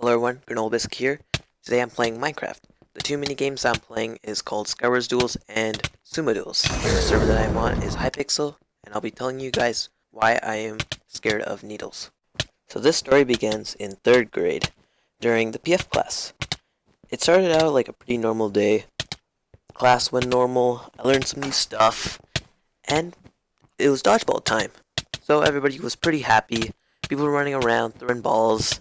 Hello everyone, Granola here. Today I'm playing Minecraft. The two mini games I'm playing is called Skywars Duels and Sumo Duels. The server that I'm on is Hypixel, and I'll be telling you guys why I am scared of needles. So this story begins in 3rd grade, during the PF class. It started out like a pretty normal day. Class went normal, I learned some new stuff, and it was dodgeball time. So everybody was pretty happy. People were running around, throwing balls.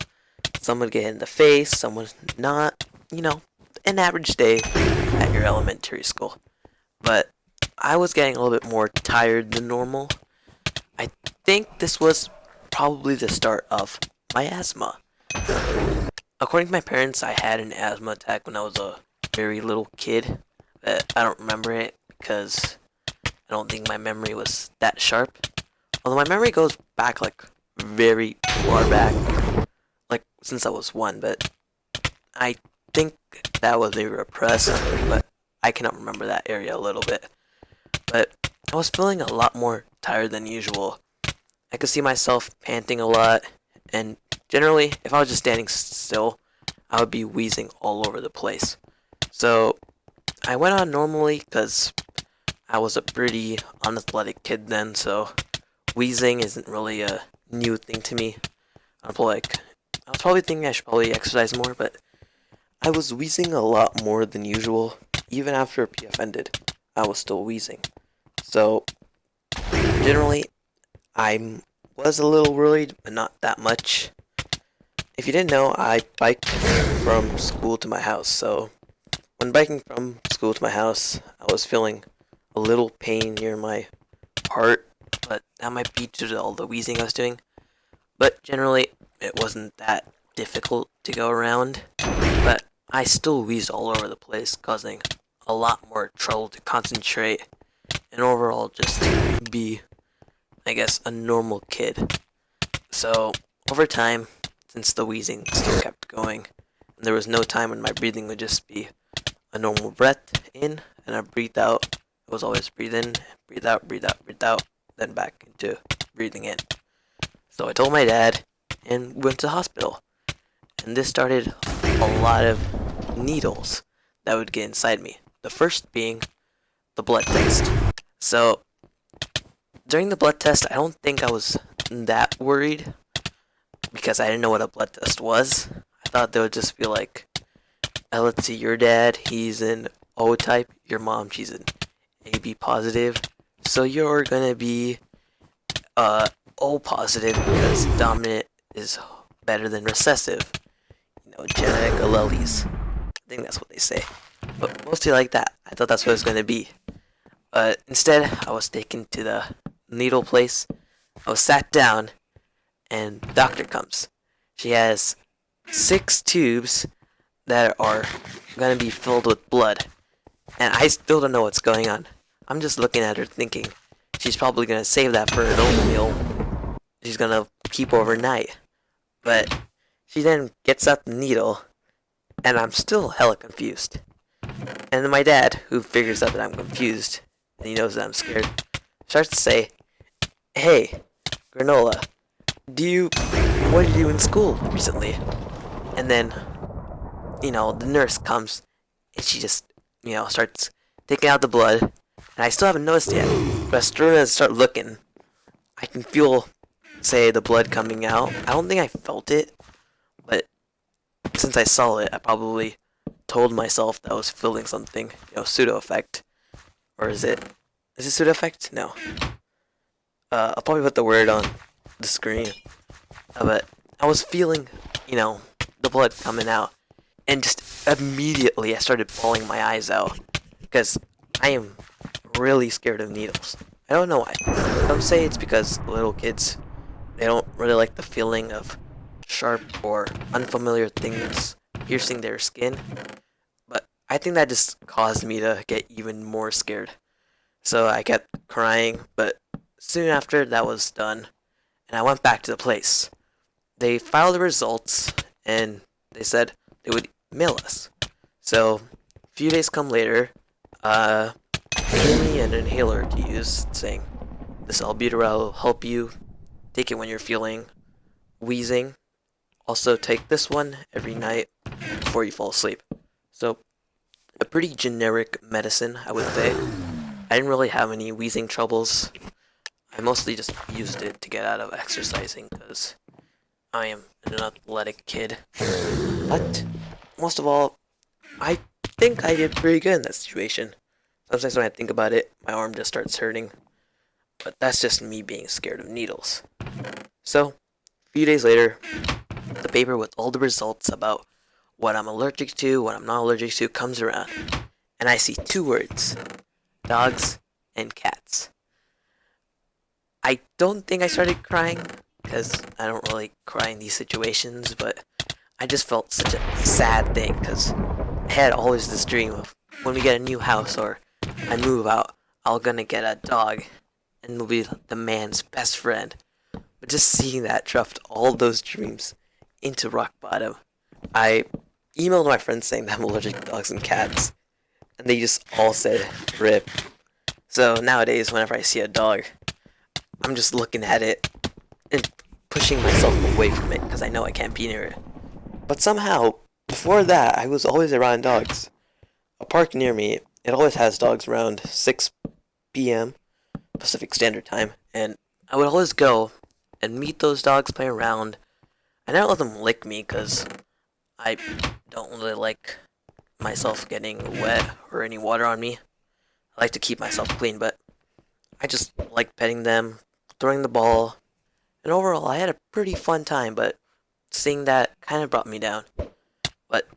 Some would get hit in the face, some would not. An average day at your elementary school. But I was getting a little bit more tired than normal. I think this was probably the start of my asthma. According to my parents, I had an asthma attack when I was a very little kid. But I don't remember it because I don't think my memory was that sharp. Although my memory goes back like very far back, like since I was 1, but I think that was maybe repressed, but I cannot remember that area a little bit. But I was feeling a lot more tired than usual. I could see myself panting a lot, and generally, if I was just standing still, I would be wheezing all over the place. So I went on normally because I was a pretty unathletic kid then, so wheezing isn't really a new thing to me. I was probably thinking I should probably exercise more, but I was wheezing a lot more than usual. Even after PF ended, I was still wheezing. So, generally, I was a little worried, but not that much. If you didn't know, I biked from school to my house, so when biking from school to my house, I was feeling a little pain near my heart, but that might be due to all the wheezing I was doing. But generally, it wasn't that difficult to go around, but I still wheezed all over the place, causing a lot more trouble to concentrate, and overall just be, I guess, a normal kid. So, over time, since the wheezing still kept going, and there was no time when my breathing would just be a normal breath in, and a breathe out. It was always breathe in, breathe out, breathe out, breathe out, then back into breathing in. So I told my dad, and went to the hospital. And this started a lot of needles that would get inside me. The first being the blood test. So, during the blood test, I don't think I was that worried because I didn't know what a blood test was. I thought they would just be like, let's see, your dad, he's an O type, your mom, she's an AB positive. So you're gonna be O positive because dominant is better than recessive. Genetic alleles. I think that's what they say. But mostly like that. I thought that's what it was going to be. But instead, I was taken to the needle place. I was sat down, and the doctor comes. She has 6 tubes that are going to be filled with blood. And I still don't know what's going on. I'm just looking at her thinking, she's probably going to save that for an oatmeal she's going to keep overnight. But she then gets out the needle, and I'm still hella confused. And then my dad, who figures out that I'm confused, and he knows that I'm scared, starts to say, "Hey, Granola, what did you do in school recently?" And then, the nurse comes, and she just, starts taking out the blood, and I still haven't noticed yet, but as soon as I start looking, I can feel, say, the blood coming out. I don't think I felt it, but since I saw it, I probably told myself that I was feeling something, pseudo effect. Or is it pseudo effect? No. I'll probably put the word on the screen. But I was feeling, the blood coming out. And just immediately I started bawling my eyes out. Because I am really scared of needles. I don't know why. Some say it's because little kids, they don't really like the feeling of sharp or unfamiliar things piercing their skin, but I think that just caused me to get even more scared. So I kept crying, but soon after that was done, and I went back to the place. They filed the results, and they said they would mail us. So a few days come later, they gave me an inhaler to use, saying this albuterol will help you take it when you're feeling wheezing. Also take this one every night before you fall asleep. So a pretty generic medicine, I would say. I didn't really have any wheezing troubles. I mostly just used it to get out of exercising because I am an athletic kid. But most of all, I think I did pretty good in that situation. Sometimes when I think about it, my arm just starts hurting. But that's just me being scared of needles. So, a few days later, the paper with all the results about what I'm allergic to, what I'm not allergic to, comes around. And I see two words: dogs and cats. I don't think I started crying, because I don't really cry in these situations, but I just felt such a sad thing, because I had always this dream of when we get a new house or I move out, I'm gonna get a dog, and it'll be the man's best friend. But just seeing that dropped all those dreams into rock bottom. I emailed my friends saying that I'm allergic to dogs and cats, and they just all said RIP. So nowadays, whenever I see a dog, I'm just looking at it and pushing myself away from it because I know I can't be near it. But somehow, before that, I was always around dogs. A park near me, it always has dogs around 6 p.m. Pacific Standard Time, and I would always go and meet those dogs, play around. I never let them lick me because I don't really like myself getting wet or any water on me. I like to keep myself clean, but I just like petting them, throwing the ball, and overall I had a pretty fun time, but seeing that kind of brought me down. But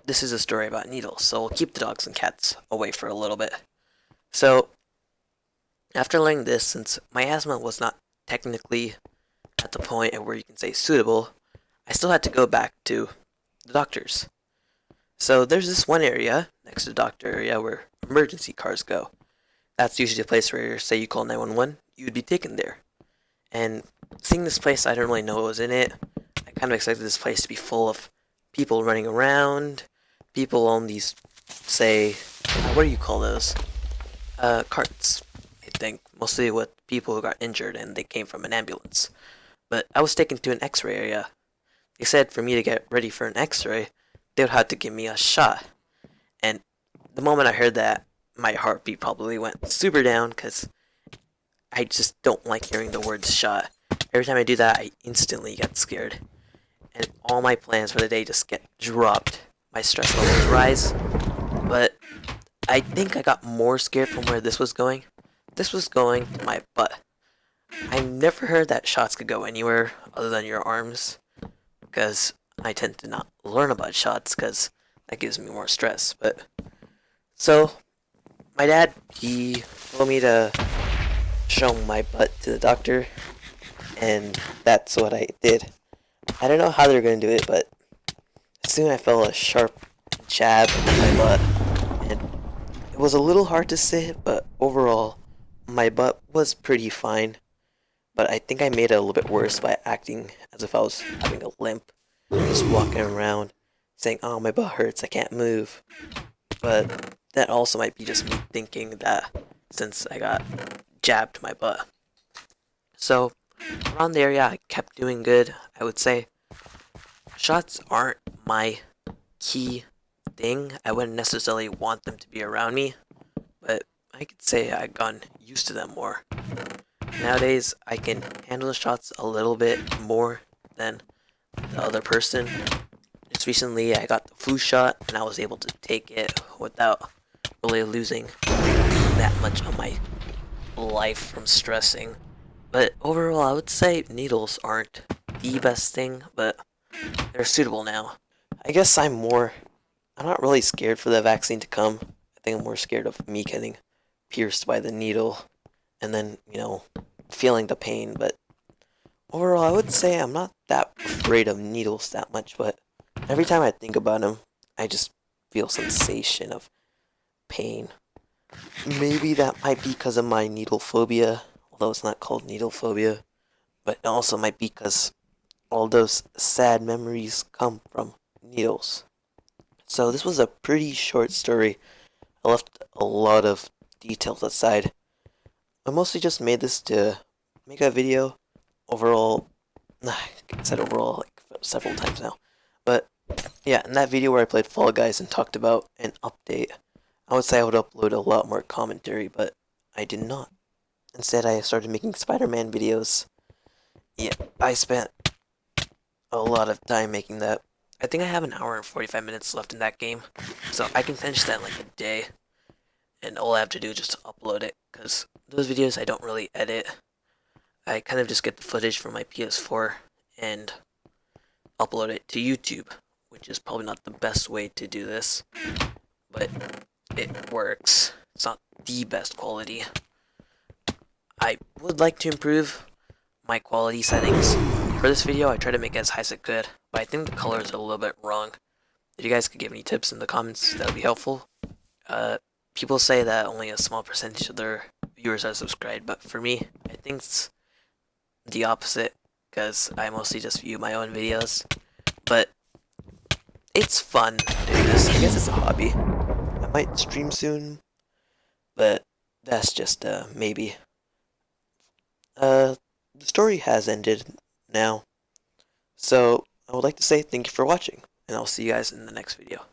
this is a story about needles, so we'll keep the dogs and cats away for a little bit. So, after learning this, since my asthma was not technically at the point where you can say suitable, I still had to go back to the doctors. So there's this one area next to the doctor area where emergency cars go. That's usually a place where, say you call 911, you would be taken there. And seeing this place, I didn't really know what was in it. I kind of expected this place to be full of people running around, people on these, say, what do you call those? Carts, I think. Mostly with people who got injured and they came from an ambulance. But I was taken to an x-ray area. They said for me to get ready for an x-ray, they would have to give me a shot. And the moment I heard that, my heartbeat probably went super down because I just don't like hearing the word shot. Every time I do that, I instantly get scared. And all my plans for the day just get dropped. My stress levels rise. But I think I got more scared from where this was going. This was going to my butt. I never heard that shots could go anywhere other than your arms, because I tend to not learn about shots because that gives me more stress. But so my dad, he told me to show my butt to the doctor, and that's what I did. I don't know how they're gonna do it, but soon I felt a sharp jab in my butt, and it was a little hard to sit, but overall my butt was pretty fine. But I think I made it a little bit worse by acting as if I was having a limp, just walking around, saying, "Oh, my butt hurts, I can't move." But that also might be just me thinking that since I got jabbed to my butt. So, around the area, I kept doing good. I would say shots aren't my key thing. I wouldn't necessarily want them to be around me, but I could say I've gotten used to them more. Nowadays, I can handle the shots a little bit more than the other person. Just recently, I got the flu shot, and I was able to take it without really losing that much of my life from stressing. But overall, I would say needles aren't the best thing, but they're suitable now. I guess I'm not really scared for the vaccine to come. I think I'm more scared of me getting pierced by the needle and then, feeling the pain. But overall, I would say I'm not that afraid of needles that much, but every time I think about them, I just feel sensation of pain. Maybe that might be because of my needle phobia, although it's not called needle phobia, but it also might be because all those sad memories come from needles. So this was a pretty short story. I left a lot of details aside. I mostly just made this to make a video. Overall, I said overall, like several times now. But yeah, in that video where I played Fall Guys and talked about an update, I would say I would upload a lot more commentary, but I did not. Instead, I started making Spider-Man videos. Yeah, I spent a lot of time making that. I think I have an hour and 45 minutes left in that game, so I can finish that in like a day. And all I have to do is just upload it, because those videos I don't really edit. I kind of just get the footage from my PS4 and upload it to YouTube, which is probably not the best way to do this, but it works. It's not the best quality. I would like to improve my quality settings. For this video, I tried to make it as high as I could, but I think the colors are a little bit wrong. If you guys could give me tips in the comments, that would be helpful. People say that only a small percentage of their viewers are subscribed, but for me, I think it's the opposite, because I mostly just view my own videos. But it's fun doing this. I guess it's a hobby. I might stream soon, but that's just maybe. The story has ended now, so I would like to say thank you for watching, and I'll see you guys in the next video.